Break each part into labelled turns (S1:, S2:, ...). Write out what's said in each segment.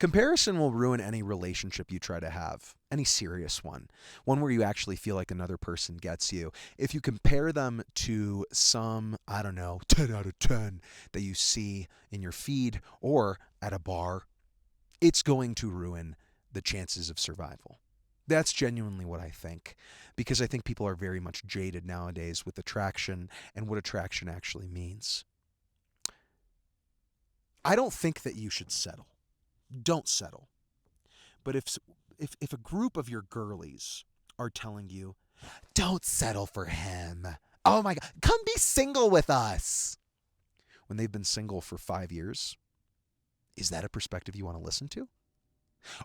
S1: Comparison will ruin any relationship you try to have, any serious one where you actually feel like another person gets you. If you compare them to some, I don't know, 10 out of 10 that you see in your feed or at a bar, it's going to ruin the chances of survival. That's genuinely what I think, because I think people are very much jaded nowadays with attraction and what attraction actually means. I don't think that you should settle. Don't settle. But if a group of your girlies are telling you, don't settle for him. Oh my God, come be single with us. When they've been single for 5 years, is that a perspective you want to listen to?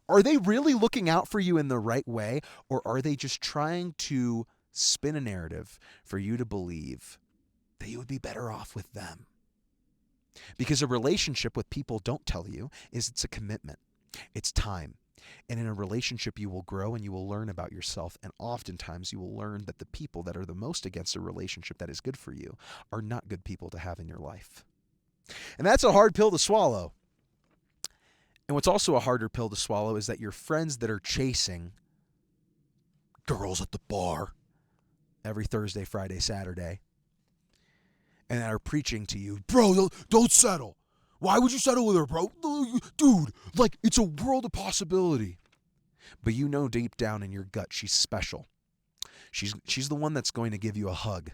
S1: Are they really looking out for you in the right way, or are they just trying to spin a narrative for you to believe that you would be better off with them? Because a relationship, what people don't tell you, is it's a commitment. It's time. And in a relationship, you will grow and you will learn about yourself. And oftentimes, you will learn that the people that are the most against a relationship that is good for you are not good people to have in your life. And that's a hard pill to swallow. And what's also a harder pill to swallow is that your friends that are chasing girls at the bar every Thursday, Friday, Saturday, and that are preaching to you, bro, don't settle. Why would you settle with her, bro? Dude, like, it's a world of possibility. But you know deep down in your gut she's special. She's the one that's going to give you a hug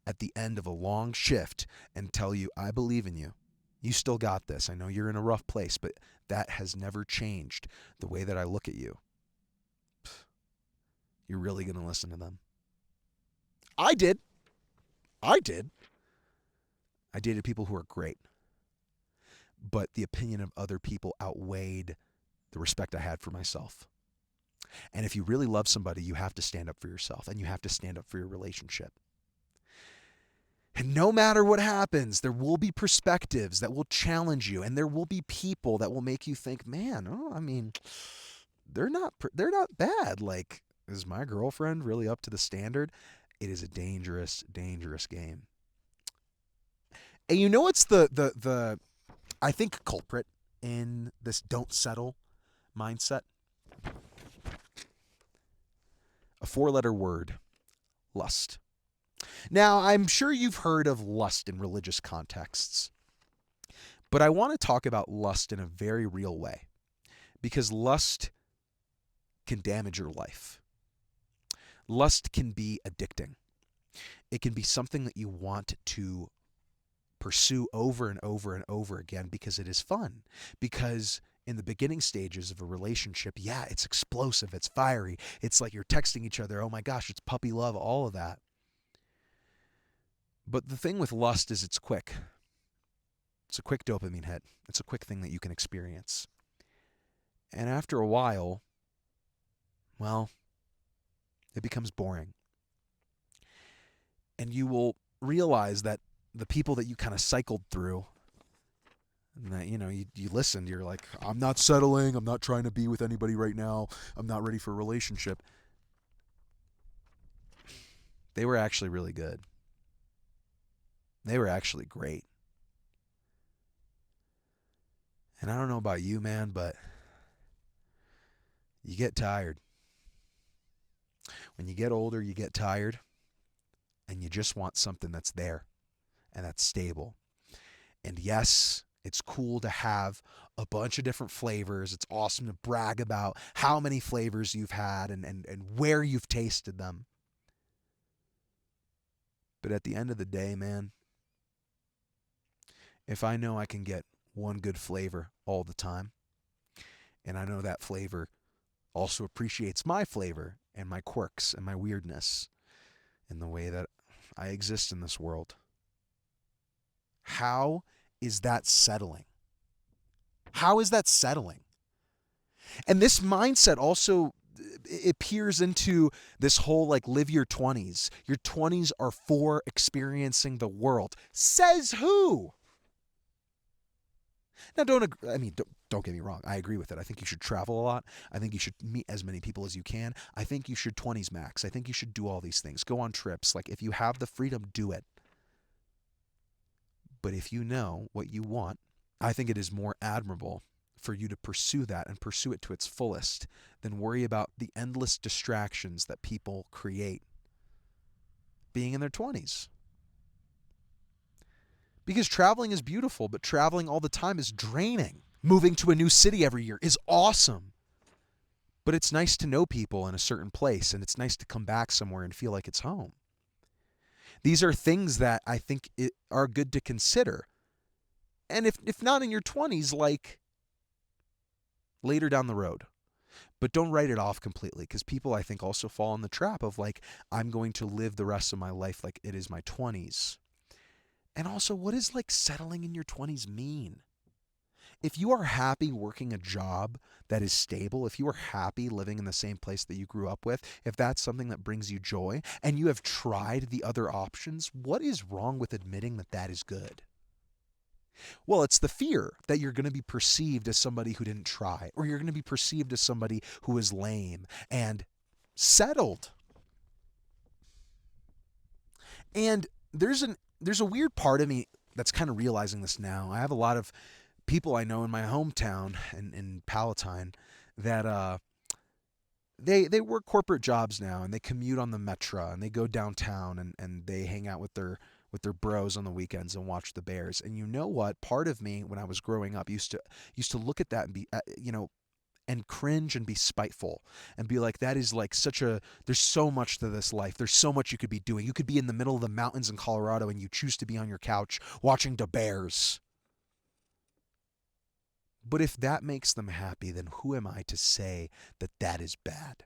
S1: at the end of a long shift and tell you, I believe in you. You still got this. I know you're in a rough place, but that has never changed the way that I look at you. You're really going to listen to them. I did. I dated people who are great. But the opinion of other people outweighed the respect I had for myself. And if you really love somebody, you have to stand up for yourself and you have to stand up for your relationship. And no matter what happens, there will be perspectives that will challenge you, and there will be people that will make you think, man, they're not bad. Like, is my girlfriend really up to the standard? It is a dangerous, dangerous game. And you know what's the I think culprit in this don't settle mindset? A 4-letter word, lust. Now, I'm sure you've heard of lust in religious contexts, but I want to talk about lust in a very real way, because lust can damage your life. Lust can be addicting. It can be something that you want to pursue over and over and over again because it is fun. Because in the beginning stages of a relationship, yeah, it's explosive, it's fiery. It's like you're texting each other, oh my gosh, it's puppy love, all of that. But the thing with lust is it's quick. It's a quick dopamine hit. It's a quick thing that you can experience. And after a while, well, it becomes boring. And you will realize that the people that you kind of cycled through, and that, you listened, you're like, I'm not settling, I'm not trying to be with anybody right now, I'm not ready for a relationship. They were actually really good. They were actually great. And I don't know about you, man, but you get tired. When you get older, you get tired, and you just want something that's there and that's stable. And yes, it's cool to have a bunch of different flavors. It's awesome to brag about how many flavors you've had and where you've tasted them. But at the end of the day, man, if I know I can get one good flavor all the time, and I know that flavor also appreciates my flavor and my quirks and my weirdness and the way that I exist in this world, how is that settling? How is that settling? And this mindset also, it peers into this whole like live your 20s. Your 20s are for experiencing the world. Says who? Now, don't get me wrong. I agree with it. I think you should travel a lot. I think you should meet as many people as you can. I think you should 20s max. I think you should do all these things. Go on trips. Like, if you have the freedom, do it. But if you know what you want, I think it is more admirable for you to pursue that and pursue it to its fullest than worry about the endless distractions that people create being in their 20s. Because traveling is beautiful, but traveling all the time is draining. Moving to a new city every year is awesome. But it's nice to know people in a certain place, and it's nice to come back somewhere and feel like it's home. These are things that I think are good to consider. And if not in your 20s, like later down the road. But don't write it off completely, because people, I think, also fall in the trap of like, I'm going to live the rest of my life like it is my 20s. And also, what does like settling in your 20s mean? If you are happy working a job that is stable, if you are happy living in the same place that you grew up with, if that's something that brings you joy, and you have tried the other options, what is wrong with admitting that that is good? Well, it's the fear that you're going to be perceived as somebody who didn't try, or you're going to be perceived as somebody who is lame and settled. And there's a weird part of me that's kind of realizing this now. I have a lot of people I know in my hometown in Palatine that they work corporate jobs now, and they commute on the metro, and they go downtown, and they hang out with their bros on the weekends and watch the Bears. And you know what? Part of me when I was growing up used to look at that and be and cringe and be spiteful and be like, that is like there's so much to this life. There's so much you could be doing. You could be in the middle of the mountains in Colorado and you choose to be on your couch watching the Bears. But if that makes them happy, then who am I to say that that is bad?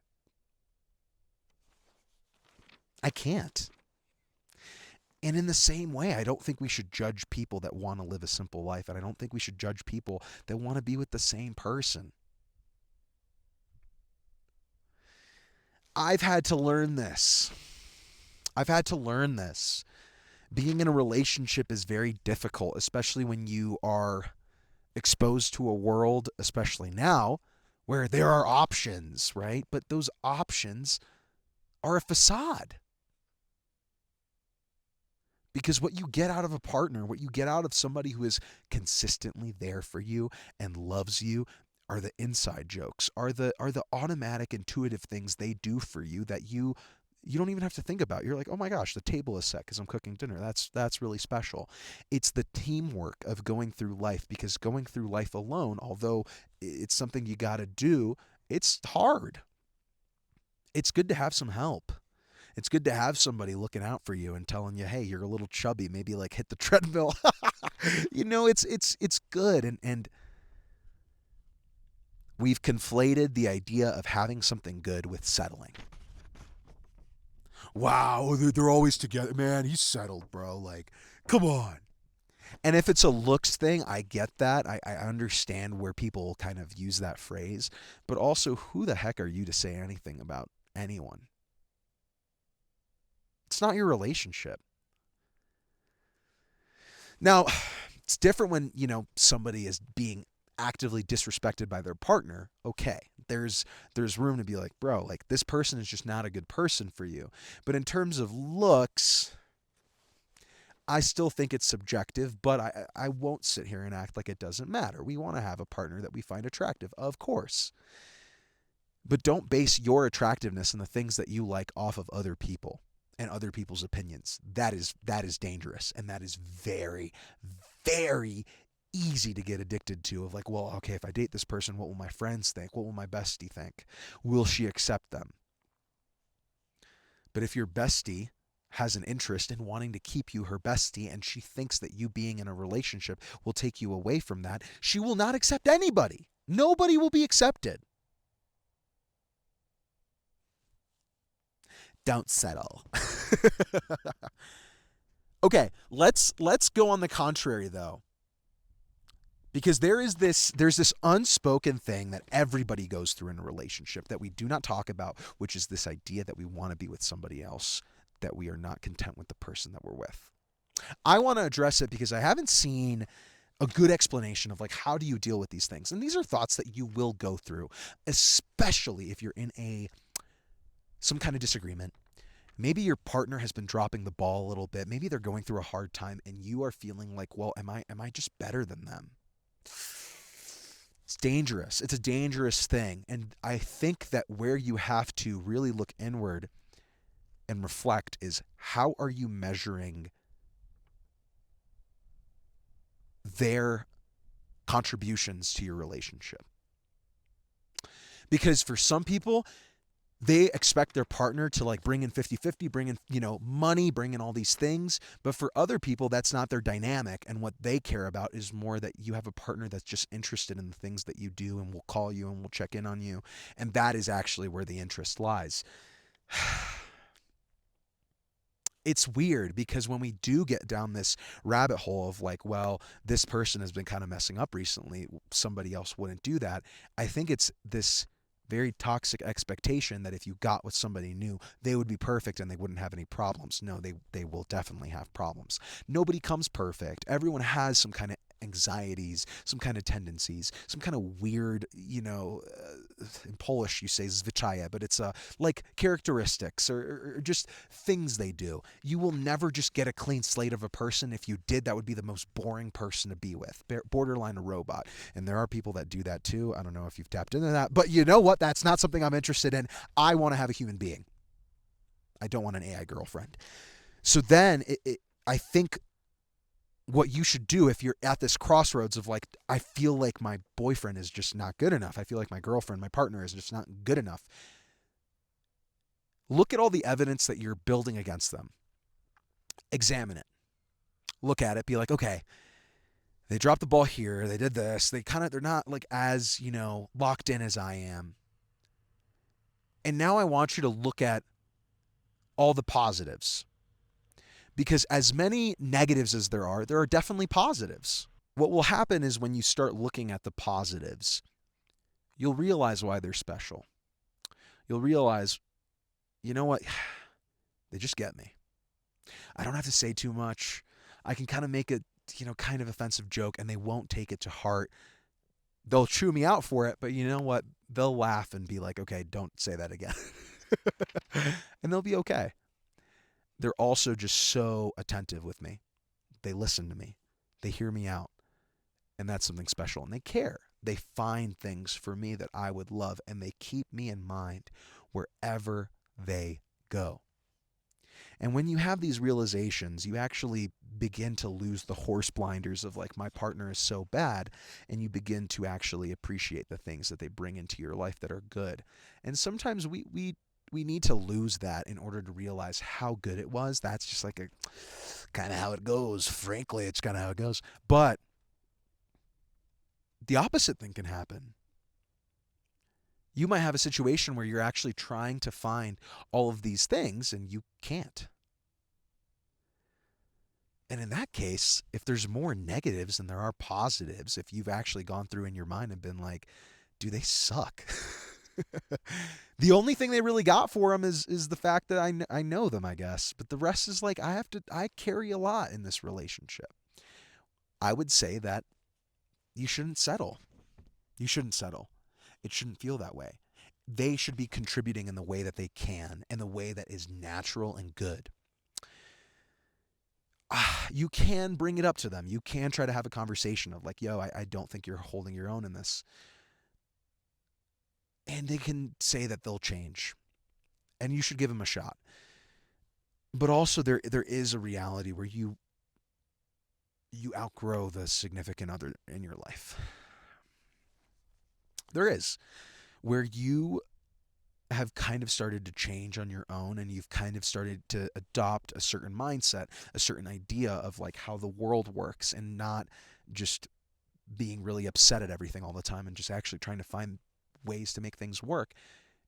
S1: I can't. And in the same way, I don't think we should judge people that want to live a simple life, and I don't think we should judge people that want to be with the same person. I've had to learn this. I've had to learn this. Being in a relationship is very difficult, especially when you are exposed to a world, especially now, where there are options, right? But those options are a facade. Because what you get out of a partner, what you get out of somebody who is consistently there for you and loves you, are the inside jokes, are the automatic intuitive things they do for you that you don't even have to think about. You're like, oh my gosh, the table is set because I'm cooking dinner. That's really special. It's the teamwork of going through life, because going through life alone, although it's something you got to do, it's hard. It's good to have some help. It's good to have somebody looking out for you and telling you, hey, you're a little chubby, maybe like hit the treadmill. It's good. And we've conflated the idea of having something good with settling. Wow, they're always together. Man, he's settled, bro. Like, come on. And if it's a looks thing, I get that. I understand where people kind of use that phrase. But also, who the heck are you to say anything about anyone? It's not your relationship. Now, it's different when, somebody is being actively disrespected by their partner. Okay, there's room to be like, bro, like this person is just not a good person for you. But in terms of looks, I still think it's subjective, but I won't sit here and act like it doesn't matter. We want to have a partner that we find attractive, of course. But don't base your attractiveness and the things that you like off of other people and other people's opinions. That is dangerous, and that is very, very easy to get addicted to, of like, well, okay, if I date this person, what will my friends think? What will my bestie think? Will she accept them? But if your bestie has an interest in wanting to keep you her bestie, and she thinks that you being in a relationship will take you away from that, she will not accept anybody. Nobody will be accepted. Don't settle. Okay, let's go on the contrary though. Because there's this unspoken thing that everybody goes through in a relationship that we do not talk about, which is this idea that we want to be with somebody else, that we are not content with the person that we're with. I want to address it because I haven't seen a good explanation of like, how do you deal with these things? And these are thoughts that you will go through, especially if you're in some kind of disagreement. Maybe your partner has been dropping the ball a little bit. Maybe they're going through a hard time and you are feeling like, well, am I just better than them? It's dangerous. It's a dangerous thing. And I think that where you have to really look inward and reflect is, how are you measuring their contributions to your relationship? Because for some people, they expect their partner to like bring in 50-50, bring in, money, bring in all these things. But for other people, that's not their dynamic. And what they care about is more that you have a partner that's just interested in the things that you do and will call you and will check in on you. And that is actually where the interest lies. It's weird because when we do get down this rabbit hole of like, well, this person has been kind of messing up recently, somebody else wouldn't do that. I think it's this very toxic expectation that if you got with somebody new, they would be perfect and they wouldn't have any problems. No, they will definitely have problems. Nobody comes perfect. Everyone has some kind of anxieties, some kind of tendencies, some kind of weird, in Polish you say zwyczaje, but it's like characteristics or just things they do. You will never just get a clean slate of a person. If you did, that would be the most boring person to be with, borderline a robot. And there are people that do that too. I don't know if you've tapped into that, but you know what? That's not something I'm interested in. I want to have a human being. I don't want an AI girlfriend. So then I think what you should do if you're at this crossroads of like, I feel like my boyfriend is just not good enough. I feel like my girlfriend, my partner is just not good enough. Look at all the evidence that you're building against them. Examine it. Look at it. Be like, okay, they dropped the ball here. They did this. They're not like as, locked in as I am. And now I want you to look at all the positives. Because as many negatives as there are definitely positives. What will happen is when you start looking at the positives, you'll realize why they're special. You'll realize, you know what? They just get me. I don't have to say too much. I can kind of make a, kind of offensive joke and they won't take it to heart. They'll chew me out for it, but you know what? They'll laugh and be like, okay, don't say that again. And they'll be okay. They're also just so attentive with me. They listen to me. They hear me out. And that's something special. And they care. They find things for me that I would love. And they keep me in mind wherever they go. And when you have these realizations, you actually begin to lose the horse blinders of like, my partner is so bad. And you begin to actually appreciate the things that they bring into your life that are good. And sometimes we need to lose that in order to realize how good it was. That's just like a kind of how it goes. Frankly, it's kind of how it goes. But the opposite thing can happen. You might have a situation where you're actually trying to find all of these things and you can't. And in that case, if there's more negatives than there are positives, if you've actually gone through in your mind and been like, do they suck? The only thing they really got for them is the fact that I know them, I guess. But the rest is like, I carry a lot in this relationship. I would say that you shouldn't settle. You shouldn't settle. It shouldn't feel that way. They should be contributing in the way that they can, in the way that is natural and good. You can bring it up to them. You can try to have a conversation of like, yo, I don't think you're holding your own in this. And they can say that they'll change. And you should give them a shot. But also there is a reality where you outgrow the significant other in your life. There is. Where you have kind of started to change on your own and you've kind of started to adopt a certain mindset, a certain idea of like how the world works and not just being really upset at everything all the time and just actually trying to find ways to make things work.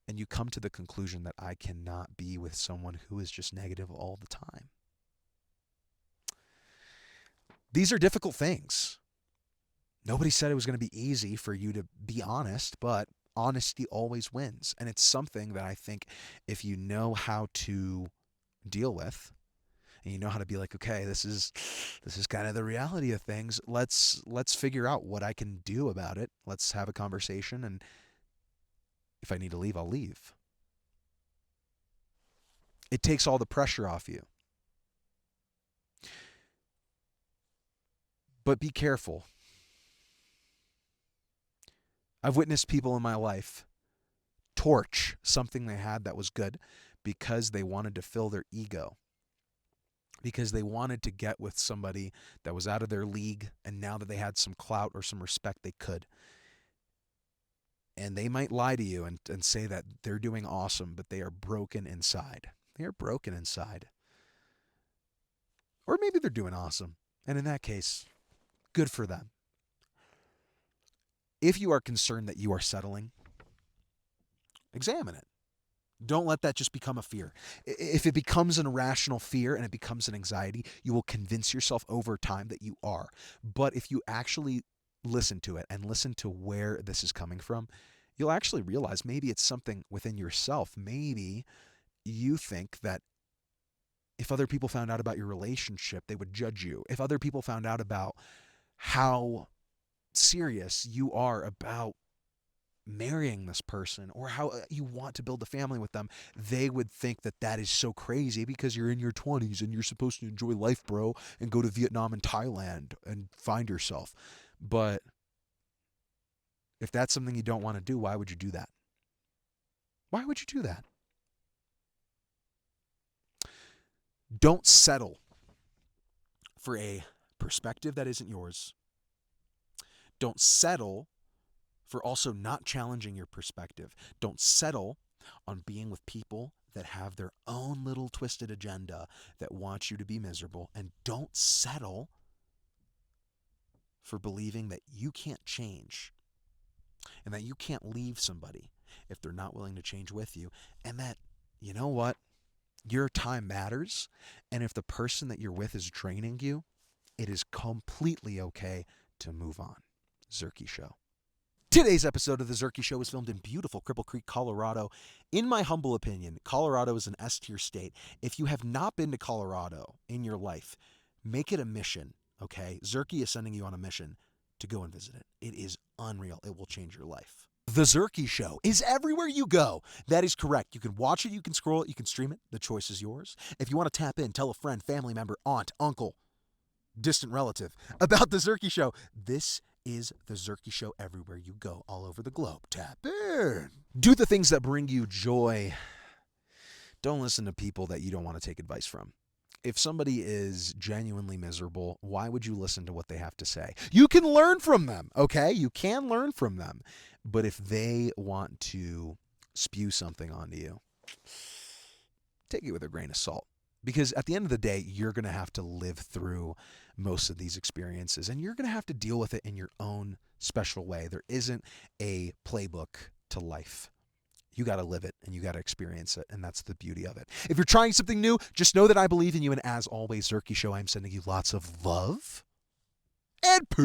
S1: And you come to the conclusion that I cannot be with someone who is just negative all the time. These are difficult things. Nobody said it was going to be easy for you to be honest, but honesty always wins. And it's something that I think if you know how to deal with and you know how to be like, okay, this is kind of the reality of things. Let's figure out what I can do about it. Let's have a conversation, and if I need to leave, I'll leave. It takes all the pressure off you. But be careful. I've witnessed people in my life torch something they had that was good because they wanted to fill their ego, because they wanted to get with somebody that was out of their league, and now that they had some clout or some respect, they could. And they might lie to you and say that they're doing awesome, but they are broken inside. They are broken inside. Or maybe they're doing awesome. And in that case, good for them. If you are concerned that you are settling, examine it. Don't let that just become a fear. If it becomes an irrational fear and it becomes an anxiety, you will convince yourself over time that you are. But if you actually listen to it and listen to where this is coming from, you'll actually realize maybe it's something within yourself. Maybe you think that if other people found out about your relationship, they would judge you. If other people found out about how serious you are about marrying this person or how you want to build a family with them, they would think that that is so crazy because you're in your 20s and you're supposed to enjoy life, bro, and go to Vietnam and Thailand and find yourself. But if that's something you don't want to do, why would you do that? Why would you do that? Don't settle for a perspective that isn't yours. Don't settle for also not challenging your perspective. Don't settle on being with people that have their own little twisted agenda that want you to be miserable. And don't settle for believing that you can't change and that you can't leave somebody if they're not willing to change with you. And that, you know what? Your time matters. And if the person that you're with is draining you, it is completely okay to move on. Zerky Show. Today's episode of The Zerky Show was filmed in beautiful Cripple Creek, Colorado. In my humble opinion, Colorado is an S-tier state. If you have not been to Colorado in your life, make it a mission, okay? Zerky is sending you on a mission to go and visit it. It is unreal. It will change your life. The Zerky Show is everywhere you go. That is correct. You can watch it, you can scroll it, you can stream it. The choice is yours. If you want to tap in, tell a friend, family member, aunt, uncle, distant relative about The Zerky Show. This is The Zerky Show everywhere you go, all over the globe. Tap in. Do the things that bring you joy. Don't listen to people that you don't want to take advice from. If somebody is genuinely miserable, why would you listen to what they have to say? You can learn from them, okay? You can learn from them. But if they want to spew something onto you, take it with a grain of salt. Because at the end of the day, you're going to have to live through most of these experiences, and you're going to have to deal with it in your own special way. There isn't a playbook to life. You got to live it, and you got to experience it, and that's the beauty of it. If you're trying something new, just know that I believe in you, and as always, Zerky Show, I'm sending you lots of love and peace.